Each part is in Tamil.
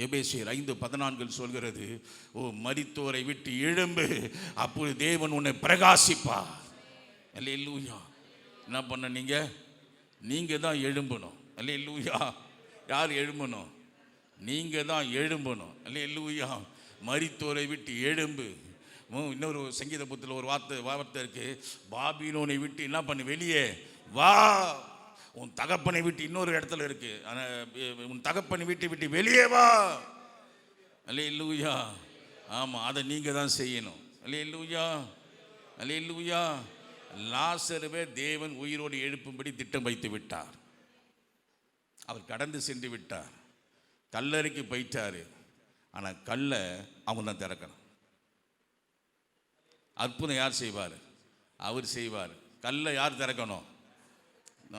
எபேசியர் 5:14 சொல்கிறது, ஓ மரித்தோரை விட்டு எழும்பு, அப்போது தேவன் உன்னை பிரகாசிப்பார். அல்லேலூயா. என்ன பண்ண நீங்கள் தான் எழும்பணும். அல்லேலூயா. யார் எழும்பணும்? நீங்கள் தான் எழும்பணும். அல்லேலூயா. மரித்தோரை விட்டு எழும்பு. இன்னொரு சங்கீத புத்தகத்தில் ஒரு வார்த்தை இருக்கு, பாபிலோனை விட்டு என்ன பண்ணு, வெளியே வா. உன் தகப்பனை விட்டு இன்னொரு இடத்துல இருக்கு, உன் தகப்பனை விட்டு வெளியே வா. அல்லேலூயா. ஆமாம், அதை நீங்கள் தான் செய்யணும். அல்லேலூயா. அல்லேலூயா. லாசருவை தேவன் உயிரோடு எழுப்பும்படி திட்டம் வைத்து விட்டார். அவர் கடந்து சென்று விட்டார், கல்லறைக்கு போயிட்டாரு. ஆனால் கல்லை அவங்க தான் திறக்கணும். அற்புதம் யார் செய்வார்? அவர் செய்வார். கல்லை யார் திறக்கணும்?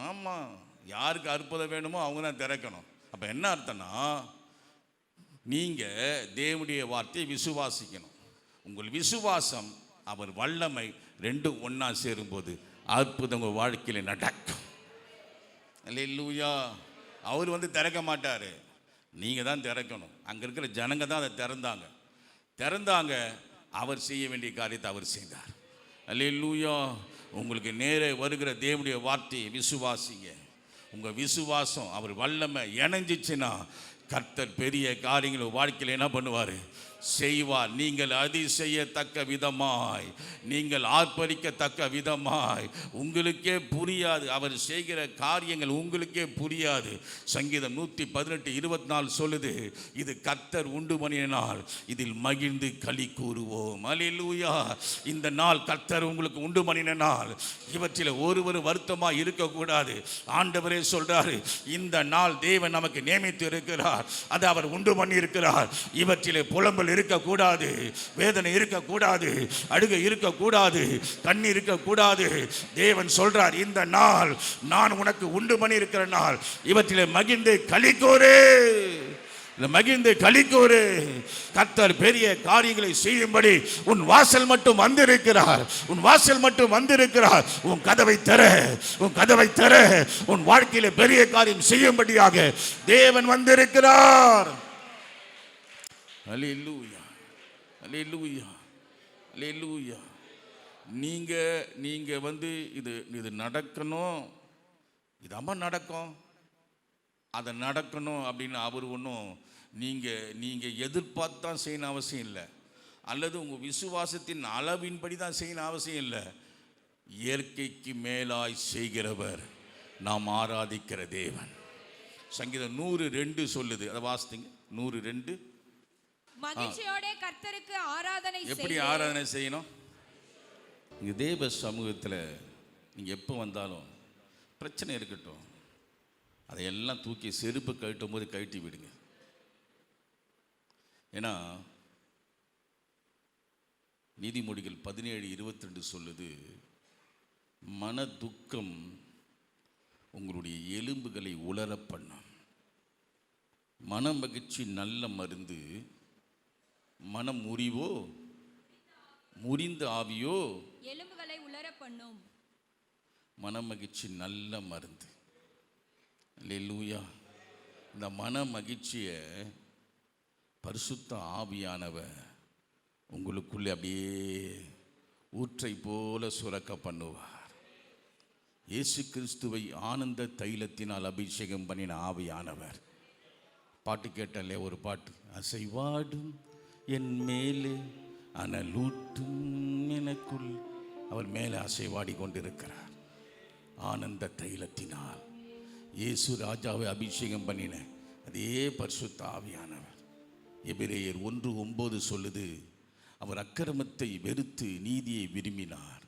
ஆமாம், யாருக்கு அற்புதம் வேணுமோ அவங்க தான் திறக்கணும். அப்போ என்ன அர்த்தம்னா, நீங்கள் தேவனுடைய வார்த்தையை விசுவாசிக்கணும். உங்கள் விசுவாசம், அவர் வல்லமை ரெண்டும் ஒன்றா சேரும்போது அற்புதம் உங்கள் வாழ்க்கையில் நடக்கும். அல்லேலூயா. அவர் திறக்க மாட்டார், நீங்கள் தான் திறக்கணும். அங்கே இருக்கிற ஜனங்க தான் அதை திறந்தாங்க. அவர் செய்ய வேண்டிய காரியத்தை அவர் செய்தார். அல்லேலூயா. உங்களுக்கு நேரே வருகிற தேவனுடைய வார்த்தையை விசுவாசிங்க. உங்கள் விசுவாசம் அவர் வல்லமை இணைஞ்சிச்சுன்னா கர்த்தர் பெரிய காரியங்களை வாழ்க்கையில் என்ன பண்ணுவார்? செய்வார். நீங்கள் அதிசயத்தக்க விதமாய், நீங்கள் ஆர்ப்பரிக்கத்தக்க விதமாய். உங்களுக்கே புரியாது, அவர் செய்கிற காரியங்கள் உங்களுக்கே புரியாது. சங்கீதம் 118:24 சொல்லுது, இது கர்த்தர் உண்டு பண்ணின நாள், இதில் மகிழ்ந்து களி கூறுவோம். அல்லேலூயா. இந்த நாள் கர்த்தர் உங்களுக்கு உண்டு பண்ணின நாள், இவற்றில் ஒருவர் வருத்தமாக இருக்கக்கூடாது. ஆண்டவரே சொல்றாரு, இந்த நாள் தேவன் நமக்கு நியமித்து இருக்கிறார், அதை அவர் உண்டு பண்ணி இருக்கிறார். இவற்றிலே புலம்பல் இருக்கக்கூடாது, வேதனை இருக்கக்கூடாது, அழுகை இருக்கக்கூடாது, கண்ணீர் இருக்கக்கூடாது. தேவன் சொல்றார், இந்த நாள் நான் உனக்கு உண்டு பண்ணி இருக்கிற நாள், இவற்றிலே மகிழ்ந்து களி கூறு. மகிழ்ந்து களி கூறு. கர்த்தர் பெரிய காரியங்களை செய்யும்படி உன் வாசல் மட்டும் வந்திருக்கிறார். உன் வாசல் மட்டும் வந்திருக்கிறார். உன் கதவை தர, உன் வாழ்க்கையில பெரிய காரியம் செய்யும்படியாக தேவன் வந்திருக்கிறார். அல்லேலூயா. அல்லேலூயா. அல்லேலூயா. நீங்க இது நடக்கணும், இது அம்மா நடக்கும், அதை நடக்கணும் அப்படின்னு அவர் ஒன்றும் நீங்கள் எதிர்பார்த்து தான் செய்யணும் அவசியம் இல்லை, அல்லது உங்கள் விசுவாசத்தின் அளவின்படி தான் செய்யணும் அவசியம் இல்லை. இயற்கைக்கு மேலாய் செய்கிறவர் நாம் ஆராதிக்கிற தேவன். சங்கீதம் 102 சொல்லுது, அதை வாசித்தீங்க. 102. மகிழ்ச்சியோட கர்த்தருக்கு ஆராதனை. எப்படி ஆராதனை செய்யணும்? இங்கே தேவ சமூகத்தில் நீங்கள் எப்போ வந்தாலும் பிரச்சனை இருக்கட்டும், அதையெல்லாம் தூக்கி செருப்பு கழட்டும் போது கழட்டி விடுங்க. ஏன்னா நீதிமொழிகள் 17:22 சொல்லுது, மன துக்கம் உங்களுடைய எலும்புகளை உலர பண்ணும், மன மகிழ்ச்சி நல்ல மருந்து, மனம் முறிவோ முறிந்த ஆவியோ எலும்புகளை உலர பண்ணும். மன மகிழ்ச்சி நல்ல மருந்து. அல்லேலூயா. இந்த மன மகிழ்ச்சியை பரிசுத்த ஆவியானவர் உங்களுக்குள்ளே அப்படியே ஊற்றை போல சுரக்க பண்ணுவார். இயேசு கிறிஸ்துவை ஆனந்த தைலத்தினால் அபிஷேகம் பண்ணின ஆவியானவர். பாட்டு கேட்டாலே ஒரு பாட்டு, அசைவாடும் என் மேலே அனலூட்டும் எனக்குள், அவர் மேலே அசைவாடி கொண்டிருக்கிறார். ஆனந்த தைலத்தினால் இயேசு ராஜாவை அபிஷேகம் பண்ணின அதே பரிசுத்த ஆவியானவர். எபிரேயர் 1:9 சொல்லுது, அவர் அக்கிரமத்தை வெறுத்து நீதியை விரும்பினார்,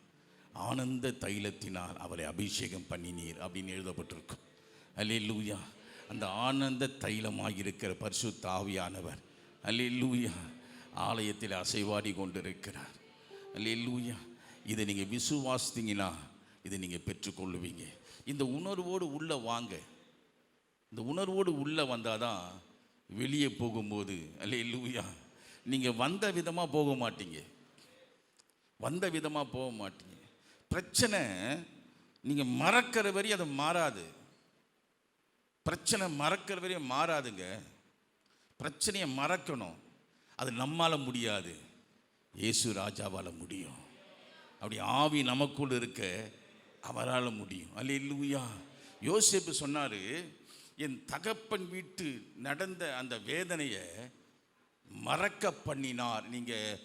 ஆனந்த தைலத்தினால் அவரை அபிஷேகம் பண்ணினீர் அப்படின்னு எழுதப்பட்டிருக்கும். அல்லேலூயா. அந்த ஆனந்த தைலமாக இருக்கிற பரிசுத்த ஆவியானவர் அல்லேலூயா ஆலயத்தில் அசைவாடி கொண்டிருக்கிறார். அல்லேலூயா. இதை நீங்கள் விசுவாசித்தீங்கன்னா இதை நீங்கள் பெற்றுக்கொள்ளுவீங்க. இந்த உணர்வோடு உள்ளே வாங்க. இந்த உணர்வோடு உள்ளே வந்தால் தான் வெளியே போகும்போது அல்லேலூயா நீங்கள் வந்த விதமாக போக மாட்டீங்க. பிரச்சனை நீங்கள் மறக்கிற வரையும் அது மாறாது. பிரச்சனை மறக்கிற வரையும் மாறாதுங்க. பிரச்சனையை மறக்கணும். அது நம்மால முடியாது, இயேசு ராஜாவால் முடியும். அப்படி ஆவி நமக்குள் இருக்க அவரால் முடியும். அல்லேலூயா. யோசேப்பு சொன்னார், என் தகப்பன் வீட்டு நடந்த அந்த வேதனையை மறக்க பண்ணினார். நீங்கள்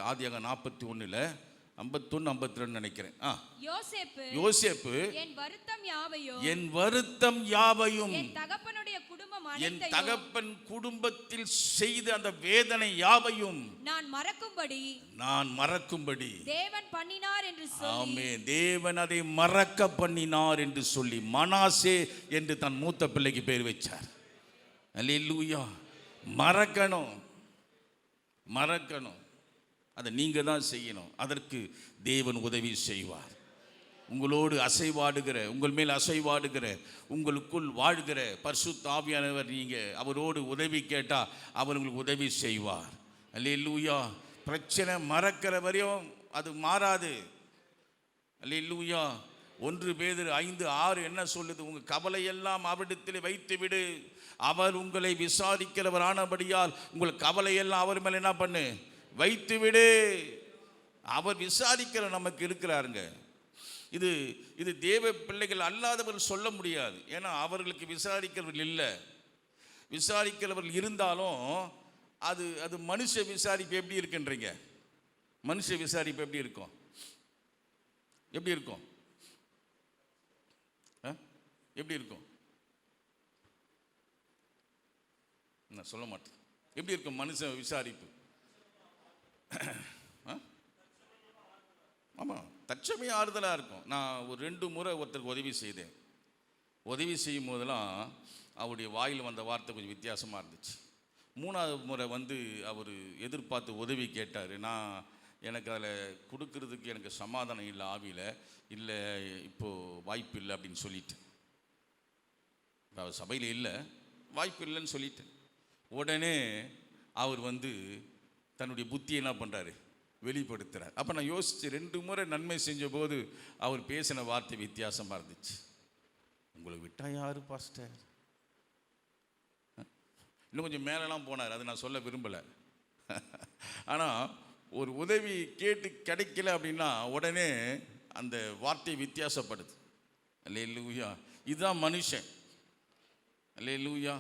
ஆதியாகமம் 41 51 52 நினைக்கிறேன். யோசேப்பு என் வருத்தம் யாவையும் என் தகப்பனுடைய குடும்பம் என் தகப்பன் குடும்பத்தில் செய்த அந்த வேதனை யாவையும் நான் மறக்கும்படி தேவன் பண்ணினார் என்று சொல்லி, ஆமென், தேவன் அதை மறக்க பண்ணினார் என்று சொல்லி மனாசே என்று தன் மூத்த பிள்ளைக்கு பேர் வச்சார். அல்லேலூயா. மறக்கணும். அதை நீங்கள் தான் செய்யணும். அதற்கு தேவன் உதவி செய்வார். உங்களோடு அசைவாடுகிற, உங்கள் மேல் அசைவாடுகிற, உங்களுக்குள் வாழ்கிற பரிசுத்த ஆவியானவர், நீங்கள் அவரோடு உதவி கேட்டால் அவர் உங்களுக்கு உதவி செய்வார். அல்லேலூயா. பிரச்சனை மறக்கிற வரையும் அது மாறாது. அல்லேலூயா. 1 பேதுரு 5:6 என்ன சொல்லுது? உங்கள் கவலையெல்லாம் அவரிடத்தில் வைத்து விடு, அவர் உங்களை விசாரிக்கிறவரானபடியால் உங்கள் கவலையெல்லாம் அவர் மேலே என்ன பண்ணு? வைத்து விடு. அவர் விசாரிக்கிற நமக்கு இருக்கிறாருங்க. இது தேவ பிள்ளைகள் அல்லாதவர்கள் சொல்ல முடியாது. ஏன்னா அவர்களுக்கு விசாரிக்கிறவர்கள் இல்லை. விசாரிக்கிறவர்கள் இருந்தாலும் அது மனுஷ விசாரிப்பு எப்படி இருக்குன்றீங்க? மனுஷ விசாரிப்பு எப்படி இருக்கும்? எப்படி இருக்கும்? நான் சொல்ல மாட்டேன். எப்படி இருக்கும் மனுஷ விசாரிப்பு? ஆமாம், தற்சமய ஆறுதலாக இருக்கும். நான் ஒரு 2 முறை ஒருத்தருக்கு உதவி செய்தேன். உதவி செய்யும் போதெல்லாம் அவருடைய வாயில் வந்த வார்த்தை கொஞ்சம் வித்தியாசமாக இருந்துச்சு. 3வது முறை அவர் எதிர்பார்த்து உதவி கேட்டார். எனக்கு அதில் கொடுக்கறதுக்கு எனக்கு சமாதானம் இல்லை, ஆவியில் இல்லை, இப்போது வாய்ப்பு இல்லை அப்படின்னு சொல்லிட்டேன். அவர் சபையில் இல்லை, வாய்ப்பு இல்லைன்னு சொல்லிட்டேன். உடனே அவர் தன்னுடைய புத்தியை என்ன பண்ணுறாரு? வெளிப்படுத்துகிறார். அப்போ நான் யோசித்து 2 முறை நன்மை செஞ்ச போது அவர் பேசின வார்த்தை வித்தியாசமாக இருந்துச்சு. உங்களை விட்டா யாரு பாஸ்டர்? இன்னும் கொஞ்சம் மேலெலாம் போனார், அது நான் சொல்ல விரும்பலை. ஆனால் ஒரு உதவி கேட்டு கிடைக்கல அப்படின்னா உடனே அந்த வார்த்தை வித்தியாசப்படுது. அல்லேலூயா. இதுதான் மனுஷன். அல்லேலூயா.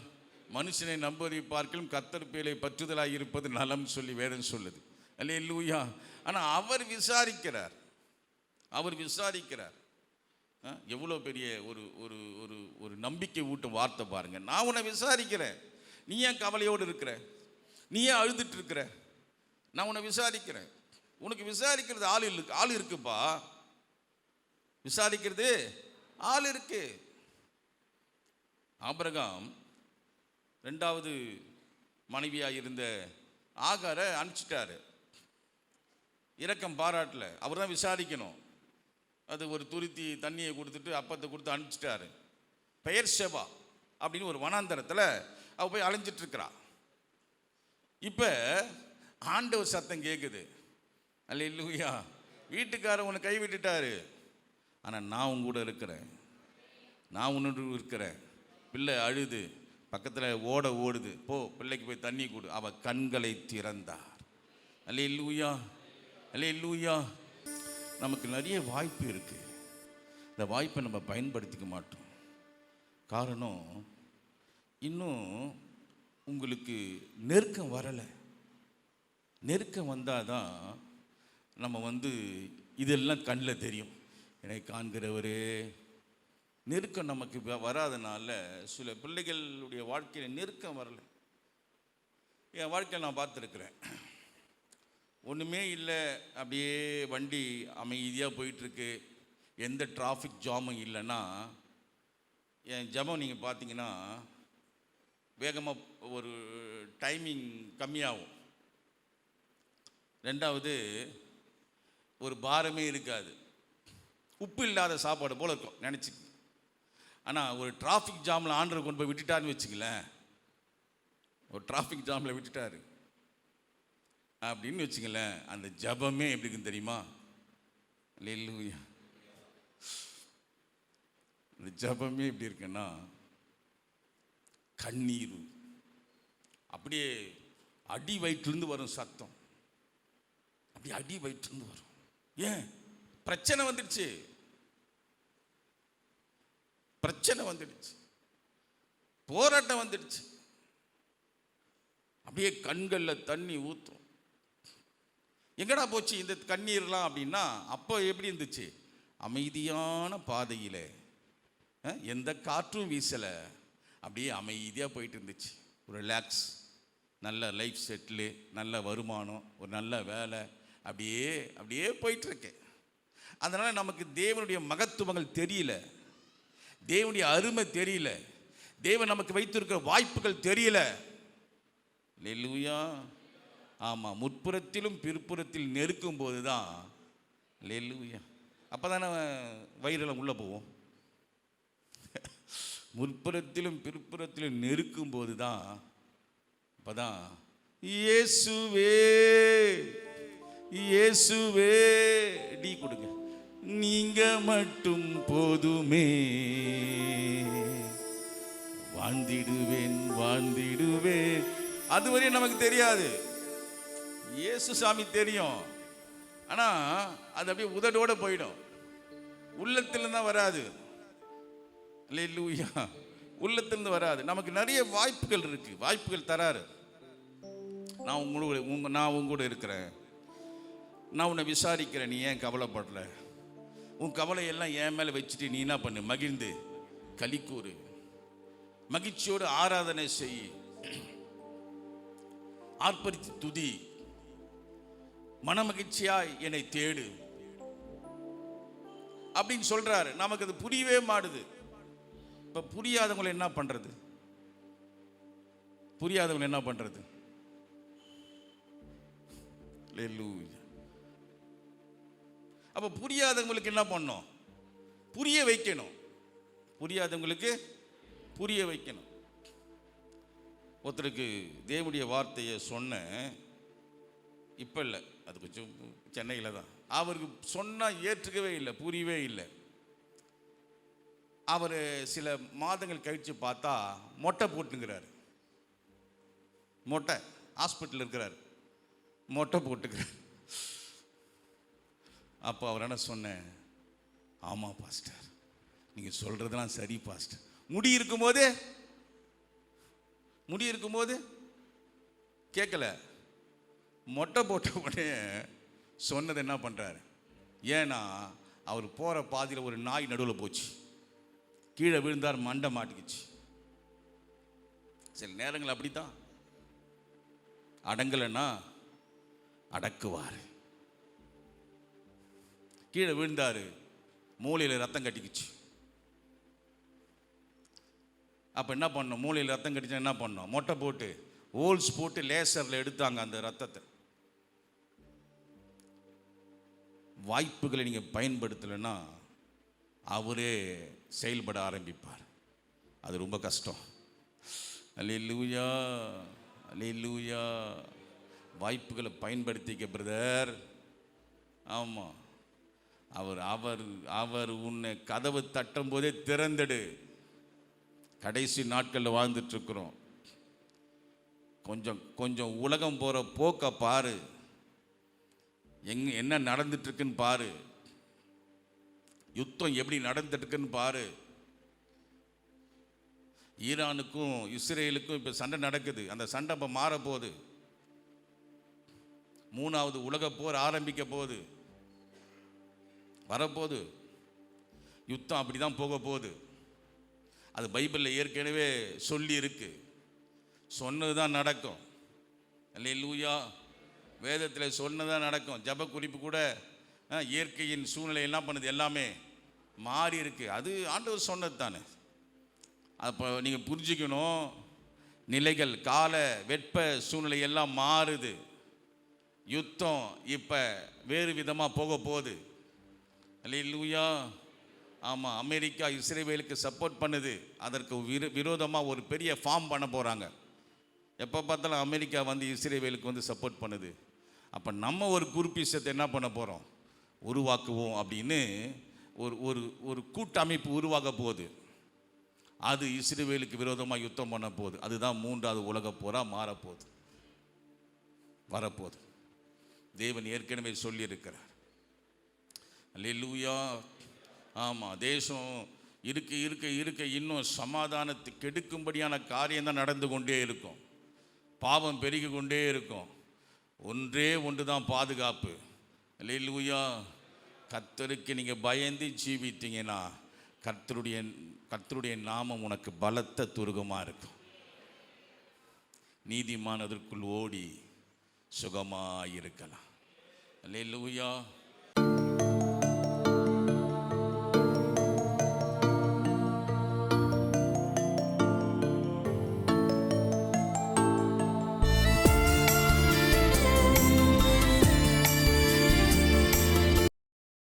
மனுஷனை நம்புவதை பார்க்கலும் கர்த்தர் பேரை பற்றுதலாக இருப்பது நலம் சொல்லி வேதம் சொல்லுது. அல்லேலூயா. ஆனால் அவர் விசாரிக்கிறார். எவ்வளோ பெரிய ஒரு நம்பிக்கை ஊட்டும் வார்த்தை பாருங்க. நான் உன்னை விசாரிக்கிறேன், நீ ஏன் கவலையோடு இருக்கிற, நீ ஏன் அழுதுட்டு இருக்கிற, நான் உன்னை விசாரிக்கிறேன். உனக்கு விசாரிக்கிறது ஆள் இருக்குப்பா. விசாரிக்கிறது ஆள் இருக்கு. ஆபிரகாம் 2வது மனைவியாக இருந்த ஆகாரை அனுப்பிச்சிட்டாரு. இரக்கம் பாராட்டல. அவர் தான் விசாரிக்கணும். அது ஒரு துருத்தி தண்ணியை கொடுத்துட்டு அப்பத்தை கொடுத்து அனுப்பிச்சிட்டாரு. பெயர்ஷெபா அப்படின்னு ஒரு வனாந்தரத்தில் அவ போய் அலைஞ்சிட்ருக்கிறா. இப்போ ஆண்டவர் சத்தம் கேட்குது. அல்லேலூயா. வீட்டுக்காரன் உன்னை கை விட்டுட்டாரு, ஆனால் நான் உங்க கூட இருக்கிறேன், நான் உன்னோடு இருக்கிறேன். பிள்ளை அழுது பக்கத்தில் ஓடுது, போ பிள்ளைக்கு போய் தண்ணி கொடு. அவள் கண்களை திறந்தார். அல்லேலூயா. அல்லேலூயா. நமக்கு நிறைய வாய்ப்பு இருக்குது. இந்த வாய்ப்பை நம்ம பயன்படுத்திக்க மாட்டோம். காரணம், இன்னும் உங்களுக்கு நெருக்கம் வரலை. நெருக்கம் வந்தால் தான் நம்ம இதெல்லாம் கண்ணில் தெரியும். என்னை காண்கிறவரே. நெருக்கம் நமக்கு வராதனால சில பிள்ளைகளுடைய வாழ்க்கையில் நெருக்கம் வரலை. என் வாழ்க்கையில் நான் பார்த்துருக்குறேன். ஒன்றுமே இல்லை, அப்படியே வண்டி அமைதியாக போயிட்டுருக்கு, எந்த டிராஃபிக் ஜாமும் இல்லைன்னா என் ஜபம் நீங்கள் பார்த்தீங்கன்னா வேகமாக ஒரு டைமிங் கம்மியாகும். 2வது ஒரு பாரமே இருக்காது. உப்பு இல்லாத சாப்பாடு போல இருக்கும் நினச்சி. ஆனால் ஒரு டிராஃபிக் ஜாமில் ஆண்டரை கொண்டு போய் விட்டுட்டாருன்னு வச்சுங்களேன், ஒரு டிராஃபிக் ஜாமில் விட்டுட்டாரு அப்படின்னு வச்சுங்களேன், அந்த ஜபமே எப்படி இருக்குன்னு தெரியுமா? அல்லேலூயா. அந்த ஜபமே எப்படி இருக்குன்னா கண்ணீர், அப்படியே அடி வயிற்றிலிருந்து வரும் சத்தம், அப்படியே அடி வயிற்றிலிருந்து வரும். ஏன்? பிரச்சனை வந்துடுச்சு, பிரச்சனை வந்துடுச்சு, போராட்டம் வந்துடுச்சு. அப்படியே கண்களில் தண்ணி ஊற்றும். எங்கடா போச்சு இந்த கண்ணீர்லாம் அப்படின்னா, அப்போ எப்படி இருந்துச்சு? அமைதியான பாதையில் எந்த காற்றும் வீசலை, அப்படியே அமைதியாக போயிட்டு இருந்துச்சு. ஒரு ரிலாக்ஸ், நல்ல லைஃப் செட்டிலு, நல்ல வருமானம், ஒரு நல்ல வேலை, அப்படியே அப்படியே போயிட்டுருக்கு. அதனால் நமக்கு தேவனுடைய மகத்துவங்கள் தெரியல, தேவனுடைய அருமை தெரியல, தேவன் நமக்கு வைத்திருக்கிற வாய்ப்புகள் தெரியல. அல்லேலூயா. ஆமாம், முற்புறத்திலும் பிற்புறத்தில் நெருக்கும் போது தான் அல்லேலூயா, அப்போ தானே வயிறெல்லாம் உள்ளே போவோம். முற்புறத்திலும் பிற்புறத்திலும் நெருக்கும் போது தான், அப்போ தான் இயேசுவே இயேசுவே டீ கொடுங்க, நீங்க மட்டும் போதுமே, வாழ்ந்திடுவேன் வாழ்ந்திடுவேன். அதுவரை நமக்கு தெரியாது, இயேசு சாமி தெரியும். ஆனால் அது அப்படியே உதடோட போயிடும், உள்ளத்திலிருந்து தான் வராது. அல்லேலூயா, உள்ளத்திலிருந்து வராது. நமக்கு நிறைய வாய்ப்புகள் இருக்கு, வாய்ப்புகள் தராரு. நான் உங்களோட இருக்கிறேன், நான் உன்னை விசாரிக்கிறேன், நீ ஏன் கவலைப்படல? உன் கவலையெல்லாம் என் மேலே வச்சுட்டு நீ என்ன பண்ணு? மகிழ்ந்து களிக்கூறு, மகிழ்ச்சியோடு ஆராதனை செய், ஆர்ப்பரித்து துதி, மனமகிழ்ச்சியாய் என்னை தேடு அப்படின்னு சொல்றாரு. நமக்கு அது புரியவே மாட்டுது. இப்ப புரியாதவங்களை என்ன பண்றது? புரியாதவங்களை என்ன பண்றது? அல்லேலூயா. அப்ப புரியாதவங்களுக்கு என்ன பண்ணணும்? புரிய வைக்கணும். புரியாதவங்களுக்கு புரிய வைக்கணும். ஒருத்தருக்கு தேவனுடைய வார்த்தையை சொன்னேன், இப்போ இல்லை, அது கொஞ்சம் சென்னையில் தான். அவருக்கு சொன்னால் ஏற்றுக்கவே இல்லை, புரியவே இல்லை. அவர் சில மாதங்கள் கழித்து பார்த்தா மொட்டை போட்டுங்கிறார். மொட்டை, ஹாஸ்பிட்டலில் இருக்கிறார், மொட்டை போட்டுக்கிறார். அப்போ அவர் என்ன சொன்னேன், ஆமாம் பாஸ்டர், நீங்கள் சொல்கிறதெல்லாம் சரி பாஸ்டர். முடி இருக்கும்போது கேட்கல, மொட்டை போட்ட உடனே சொன்னது என்ன பண்ணுறாரு? ஏன்னா அவர் போகிற பாதியில் ஒரு நாய் நடுவில் போச்சு, கீழே விழுந்தார், மண்டை மாட்டிக்கிச்சு. சில நேரங்கள் அப்படித்தான், அடங்கலைன்னா அடக்குவார். கீழே விழுந்தார், மூளையில் ரத்தம் கட்டிக்குச்சு. அப்போ என்ன பண்ணோம்? மூளையில் ரத்தம் கட்டிச்சா என்ன பண்ணோம்? மொட்டை போட்டு ஹோல்ஸ் போட்டு லேசரில் எடுத்தாங்க அந்த ரத்தத்தை. வாய்ப்புகளை நீங்கள் பயன்படுத்தலைன்னா அவரே செயல்பட ஆரம்பிப்பார். அது ரொம்ப கஷ்டம். அல்லேலூயா, அல்லேலூயா. வாய்ப்புகளை பயன்படுத்திக்க பிரதர். ஆமாம், அவர் அவர் அவர் உன்னை கதவு தட்டும் போதே திறந்துடு. கடைசி நாட்களில் வாழ்ந்துட்டு இருக்கிறோம். கொஞ்சம் கொஞ்சம் உலகம் போகிற போக்க பாரு, என்ன நடந்துட்டு இருக்குன்னு பாரு, யுத்தம் எப்படி நடந்துட்டு இருக்குன்னு பாரு. ஈரானுக்கும் இஸ்ரேலுக்கும் இப்போ சண்டை நடக்குது. அந்த சண்டை இப்போ மாறப்போகுது. 3வது உலக போர் ஆரம்பிக்க போகுது, வரப்போகுது. யுத்தம் அப்படி தான் போக போகுது. அது பைபிளில் ஏற்கனவே சொல்லி இருக்கு, சொன்னது தான் நடக்கும். அல்லேலூயா. வேதத்தில் சொன்னதான் நடக்கும். ஜப குறிப்பு கூட இயற்கையின் சூழ்நிலை என்ன பண்ணுது, எல்லாமே மாறி இருக்கு. அது ஆண்டவர் சொன்னது தானே. அப்போ நீங்கள் புரிஞ்சுக்கணும், நிலைகள், கால வெப்ப சூழ்நிலை எல்லாம் மாறுது. யுத்தம் இப்போ வேறு விதமாக போக போகுது. அல்லேலூயா. ஆமாம், அமெரிக்கா இஸ்ரேலுக்கு சப்போர்ட் பண்ணுது. அதற்கு விரோதமாக ஒரு பெரிய ஃபார்ம் பண்ண போகிறாங்க. எப்போ பார்த்தாலும் அமெரிக்கா வந்து இஸ்ரேலுக்கு வந்து சப்போர்ட் பண்ணுது. அப்போ நம்ம ஒரு குரூப்பிசத்தை என்ன பண்ண போகிறோம்? உருவாக்குவோம் அப்படின்னு ஒரு ஒரு ஒரு கூட்டமைப்பு உருவாக போகுது. அது இஸ்ரவேலுக்கு விரோதமாக யுத்தம் பண்ண போகுது. அதுதான் 3வது உலகப் போரா மாறப்போகுது, வரப்போகுது. தேவன் ஏற்கனவே சொல்லியிருக்கிறார். அல்லேலூயா. ஆமாம், தேசம் இருக்க இருக்க இருக்க இன்னும் சமாதானத்தை கெடுக்கும்படியான காரியம் தான் நடந்து கொண்டே இருக்கும். பாவம் பெருகி கொண்டே இருக்கும். ஒன்றே ஒன்று தான் பாதுகாப்பு. அல்லேலூயா. கர்த்தருக்கு நீங்கள் பயந்து ஜீவித்தீங்கன்னா கர்த்தருடைய நாமம் உனக்கு பலத்த துருகமாக இருக்கும். நீதிமான் அதற்குள் ஓடி சுகமாக இருக்கலாம். அல்லேலூயா.